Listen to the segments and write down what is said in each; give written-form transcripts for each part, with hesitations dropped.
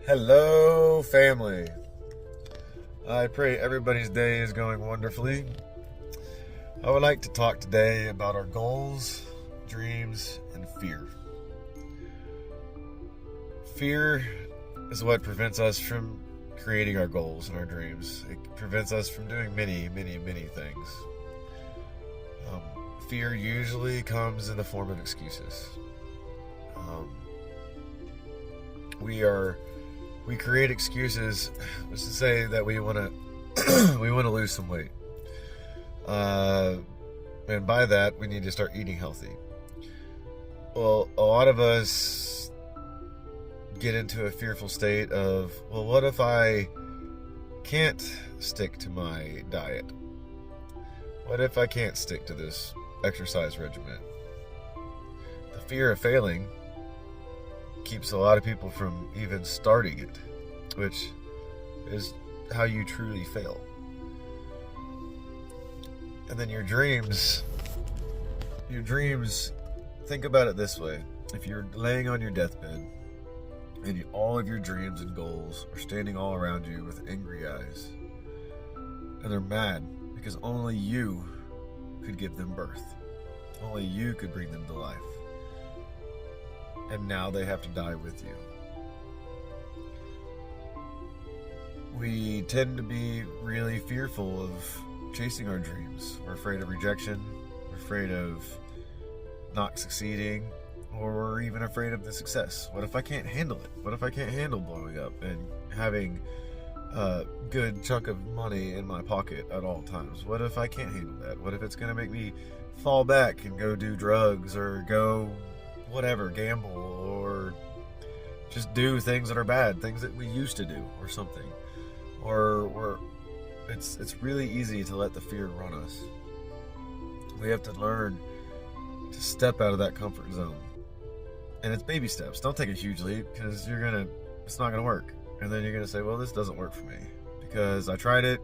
Hello, family. I pray everybody's day is going wonderfully. I would like to talk today about our goals, dreams, and fear. Fear is what prevents us from creating our goals and our dreams. It prevents us from doing many, many, many things. Fear usually comes in the form of excuses. We create excuses to say that we want to we want to lose some weight, and by that we need to start eating healthy. Well, a lot of us get into a fearful state of, well, what if I can't stick to my diet? What if I can't stick to this exercise regimen? The fear of failing keeps a lot of people from even starting it, which is how you truly fail. And then your dreams, think about it this way. If you're laying on your deathbed and all of your dreams and goals are standing all around you with angry eyes, and they're mad because only you could give them birth, only you could bring them to life, and now they have to die with you. We tend to be really fearful of chasing our dreams. We're afraid of rejection, we're afraid of not succeeding, or we're even afraid of the success. What if I can't handle it? What if I can't handle blowing up and having a good chunk of money in my pocket at all times? What if I can't handle that? What if it's going to make me fall back and go do drugs or go whatever, gamble, or just do things that are bad, things that we used to do or something? Or it's really easy to let the fear run us. We have to learn to step out of that comfort zone. And it's baby steps. Don't take a huge leap, because it's not gonna work. And then you're gonna say, well, this doesn't work for me because I tried it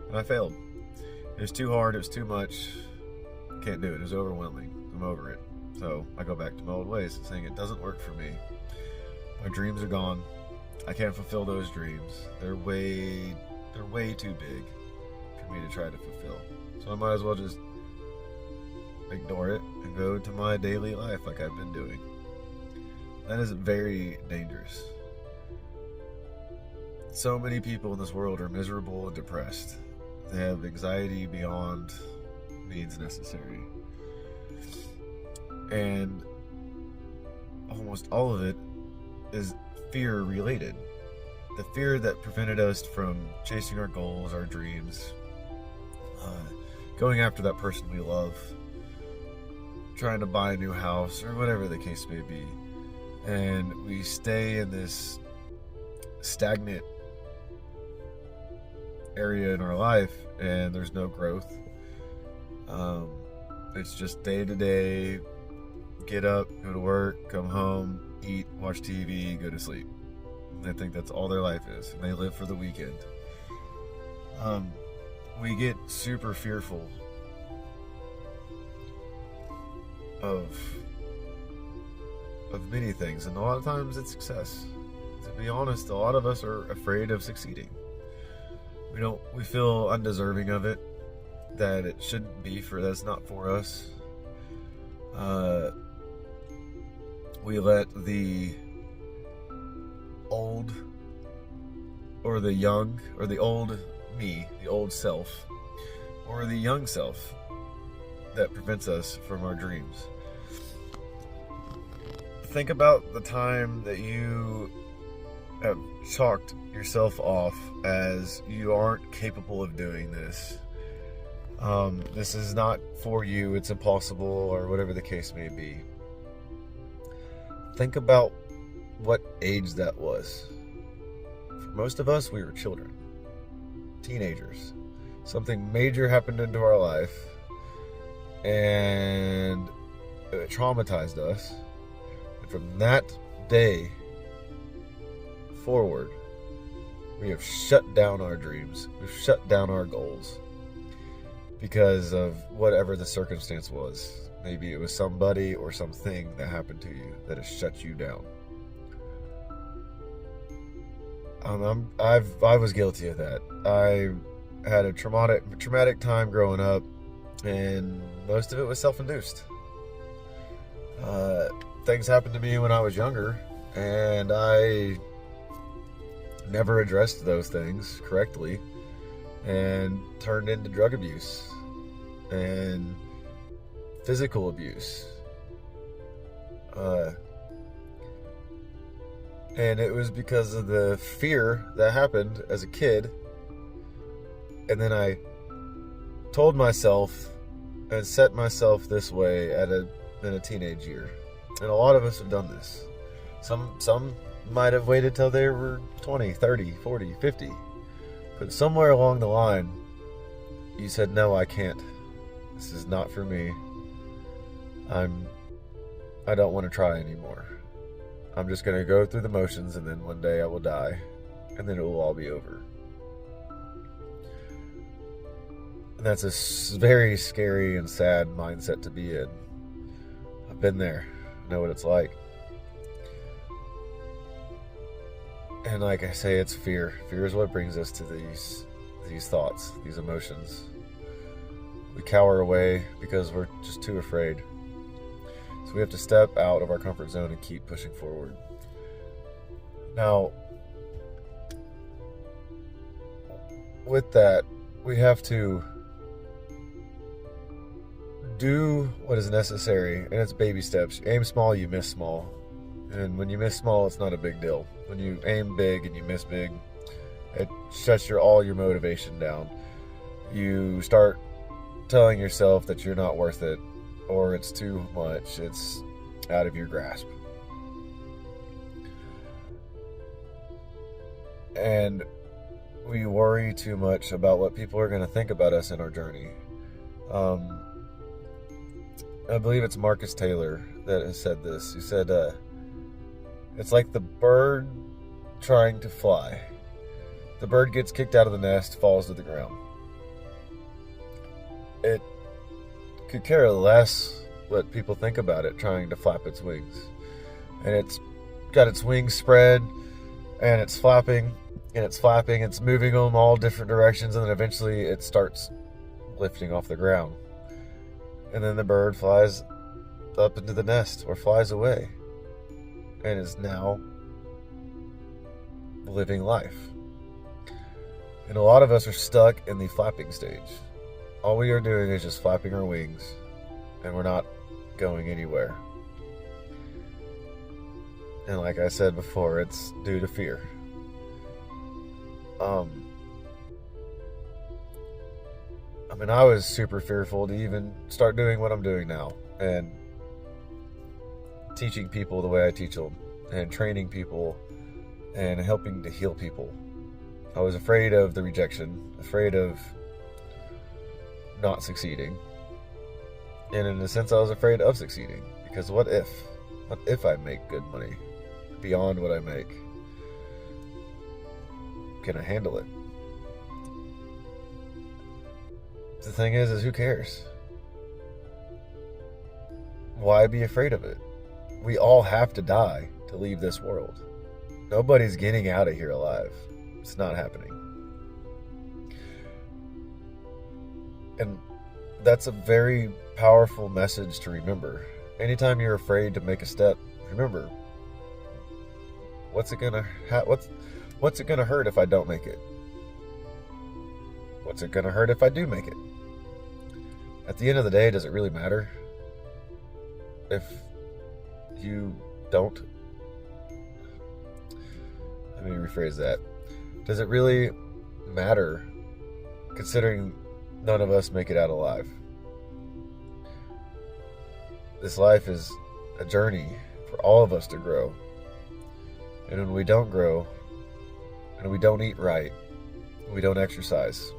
and I failed. It was too hard, it was too much. Can't do it. It was overwhelming. I'm over it. So I go back to my old ways, saying it doesn't work for me. My dreams are gone. I can't fulfill those dreams. They're way too big for me to try to fulfill. So I might as well just ignore it and go to my daily life like I've been doing. That is very dangerous. So many people in this world are miserable and depressed. They have anxiety beyond means necessary. And almost all of it is fear related. The fear that prevented us from chasing our goals, our dreams, going after that person we love, trying to buy a new house, or whatever the case may be. And we stay in this stagnant area in our life, and there's no growth. It's just day to day, get up, go to work, come home, eat, watch TV, go to sleep. And they think that's all their life is, and they live for the weekend. We get super fearful of many things, and a lot of times it's success. To be honest, a lot of us are afraid of succeeding. We feel undeserving of it, that it shouldn't be that's not for us. We let the old or the young or the old me, the old self, or the young self that prevents us from our dreams. Think about the time that you have chalked yourself off as you aren't capable of doing this. This is not for you, it's impossible, or whatever the case may be. Think about what age that was. For most of us, we were children, teenagers. Something major happened into our life, and it traumatized us. And from that day forward, we have shut down our dreams. We've shut down our goals because of whatever the circumstance was. Maybe it was somebody or something that happened to you that has shut you down. I was guilty of that. I had a traumatic time growing up, and most of it was self-induced. Things happened to me when I was younger, and I never addressed those things correctly, and turned into drug abuse and physical abuse. And it was because of the fear that happened as a kid. And then I told myself and set myself this way in a teenage year. And a lot of us have done this. Some might have waited till they were 20, 30, 40, 50. But somewhere along the line, you said, no, I can't. This is not for me. I don't want to try anymore. I'm just going to go through the motions, and then one day I will die, and then it will all be over. And that's a very scary and sad mindset to be in. I've been there. I know what it's like. And like I say, it's fear. Fear is what brings us to these thoughts, these emotions. We cower away because we're just too afraid. So we have to step out of our comfort zone and keep pushing forward. Now, with that, we have to do what is necessary, and it's baby steps. You aim small, you miss small. And when you miss small, it's not a big deal. When you aim big and you miss big, it shuts all your motivation down. You start telling yourself that you're not worth it, or it's too much, it's out of your grasp. And we worry too much about what people are going to think about us in our journey. I believe it's Marcus Taylor that has said this. He said, it's like the bird trying to fly. The bird gets kicked out of the nest, falls to the ground. It could care less what people think about it trying to flap its wings. And it's got its wings spread, and it's flapping, it's moving them all different directions, and then eventually it starts lifting off the ground. And then the bird flies up into the nest or flies away and is now living life. And a lot of us are stuck in the flapping stage. All we are doing is just flapping our wings, and we're not going anywhere. And like I said before, it's due to fear. I was super fearful to even start doing what I'm doing now, and teaching people the way I teach them, and training people, and helping to heal people. I was afraid of the rejection, afraid of not succeeding. And in a sense, I was afraid of succeeding, because what if I make good money beyond what I make? Can I handle it? The thing is who cares? Why be afraid of it? We all have to die to leave this world. Nobody's getting out of here alive. It's not happening. And that's a very powerful message to remember. Anytime you're afraid to make a step, remember, what's it gonna hurt if I don't make it? What's it gonna hurt if I do make it? At the end of the day, does it really matter if you don't? Let me rephrase that. Does it really matter, considering none of us make it out alive? This life is a journey for all of us to grow. And when we don't grow, and we don't eat right, we don't exercise,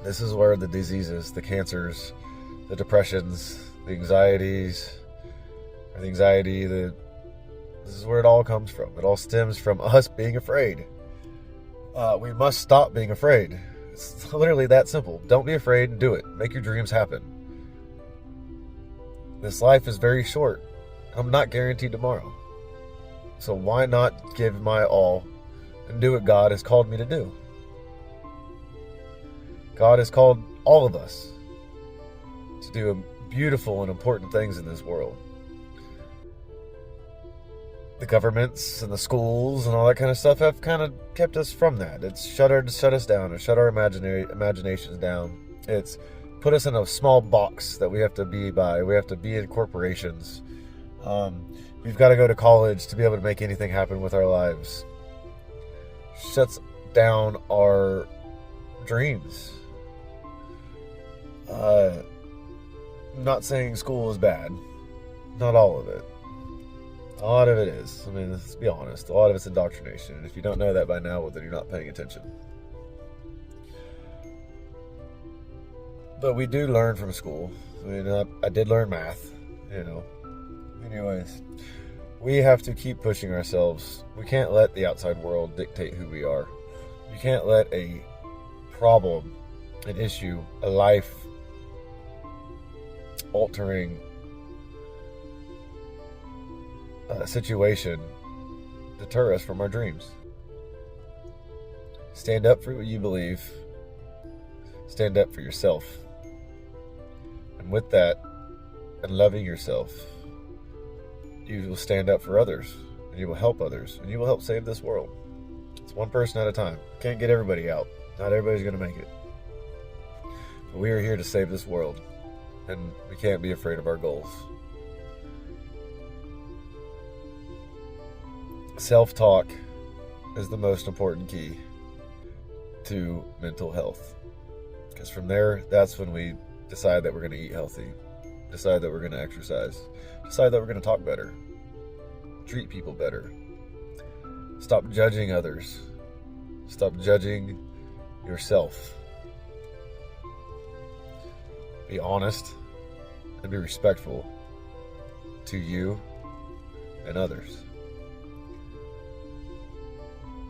this is where the diseases, the cancers, the depressions, the anxieties, this is where it all comes from. It all stems from us being afraid. We must stop being afraid. It's literally that simple. Don't be afraid and do it. Make your dreams happen. This life is very short. I'm not guaranteed tomorrow. So why not give my all and do what God has called me to do. God has called all of us to do beautiful and important things in this world. The governments and the schools and all that kind of stuff have kind of kept us from that. It's shut us down and shut our imaginations down. It's put us in a small box that we have to be by. We have to be in corporations. We've got to go to college to be able to make anything happen with our lives. Shuts down our dreams. I'm not saying school is bad. Not all of it. A lot of it is. I mean, let's be honest. A lot of it's indoctrination. And if you don't know that by now, well, then you're not paying attention. But we do learn from school. I mean, I did learn math, Anyways, we have to keep pushing ourselves. We can't let the outside world dictate who we are. You can't let a problem, an issue, a life-altering situation deter us from our dreams. Stand up for what you believe. Stand up for yourself. And with that, and loving yourself, you will stand up for others, and you will help others, and you will help save this world. It's one person at a time. Can't get everybody out. Not everybody's going to make it. But we are here to save this world, and we can't be afraid of our goals. Self-talk is the most important key to mental health. Because from there, that's when we decide that we're going to eat healthy, decide that we're going to exercise, decide that we're going to talk better, treat people better, stop judging others, stop judging yourself. Be honest and be respectful to you and others.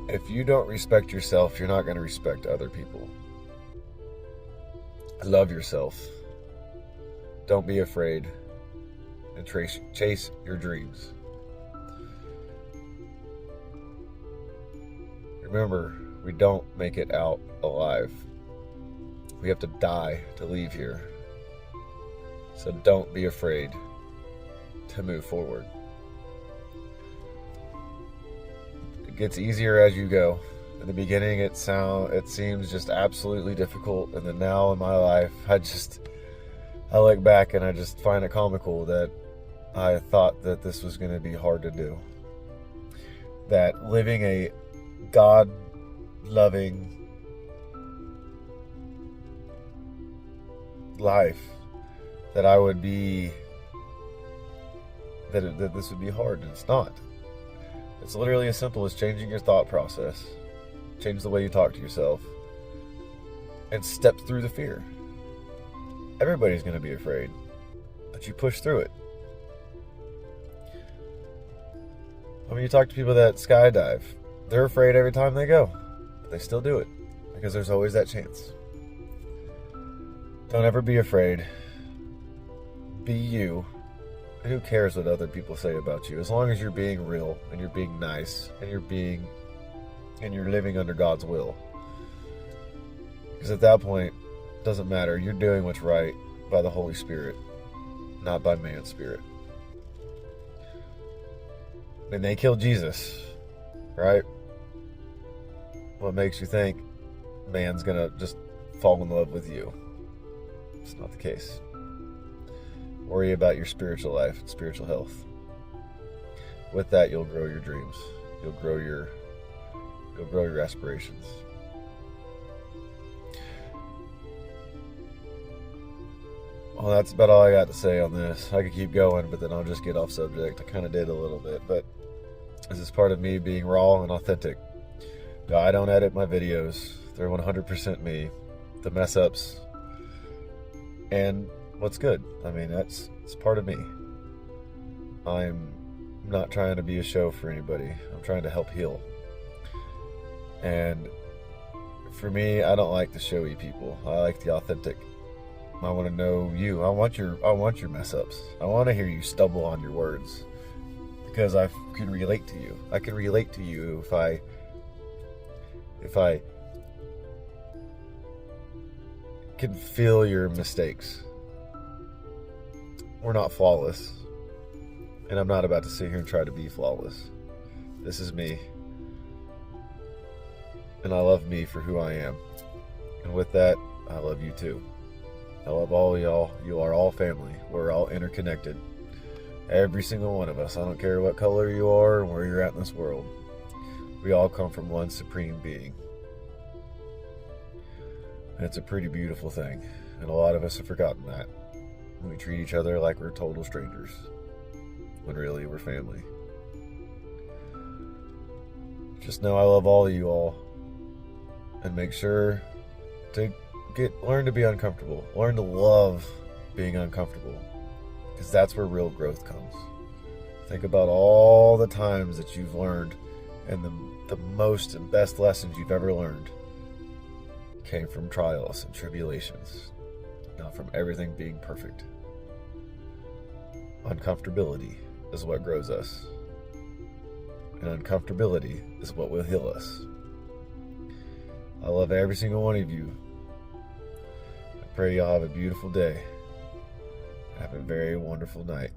If you don't respect yourself, you're not going to respect other people. Love yourself. Don't be afraid. And chase your dreams. Remember, we don't make it out alive. We have to die to leave here. So don't be afraid to move forward. It gets easier as you go. In the beginning, it seems just absolutely difficult, and then now in my life, I look back and I just find it comical that I thought that this was going to be hard to do. That living a God-loving life, that I would be, that this would be hard, and it's not. It's literally as simple as changing your thought process. Change the way you talk to yourself. And step through the fear. Everybody's going to be afraid. But you push through it. When you talk to people that skydive, they're afraid every time they go. But they still do it. Because there's always that chance. Don't ever be afraid. Be you. And who cares what other people say about you? As long as you're being real and you're being nice and you're living under God's will. Because at that point, it doesn't matter. You're doing what's right by the Holy Spirit, not by man's spirit. And they killed Jesus, right? What makes you think man's gonna just fall in love with you? It's not the case. Worry about your spiritual life and spiritual health. With that, you'll grow your dreams. You'll grow your aspirations. Well, that's about all I got to say on this. I could keep going, but then I'll just get off subject. I kind of did a little bit, but this is part of me being raw and authentic. No, I don't edit my videos. They're 100% me. The mess ups and what's good. I mean, it's part of me. I'm not trying to be a show for anybody. I'm trying to help heal. And for me, I don't like the showy people. I like the authentic. I want to know you. I want your mess ups. I want to hear you stumble on your words, because I can relate to you. I can relate to you if I if I can feel your mistakes. We're not flawless. And I'm not about to sit here and try to be flawless. This is me. And I love me for who I am. And with that, I love you too. I love all y'all. You are all family. We're all interconnected. Every single one of us. I don't care what color you are or where you're at in this world. We all come from one supreme being. And it's a pretty beautiful thing. And a lot of us have forgotten that. We treat each other like we're total strangers, when really we're family. Just know I love all of you all. And make sure to learn to be uncomfortable. Learn to love being uncomfortable. Because that's where real growth comes. Think about all the times that you've learned, and the most and best lessons you've ever learned came from trials and tribulations, not from everything being perfect. Uncomfortability is what grows us. And uncomfortability is what will heal us. I love every single one of you. I pray y'all have a beautiful day. Have a very wonderful night.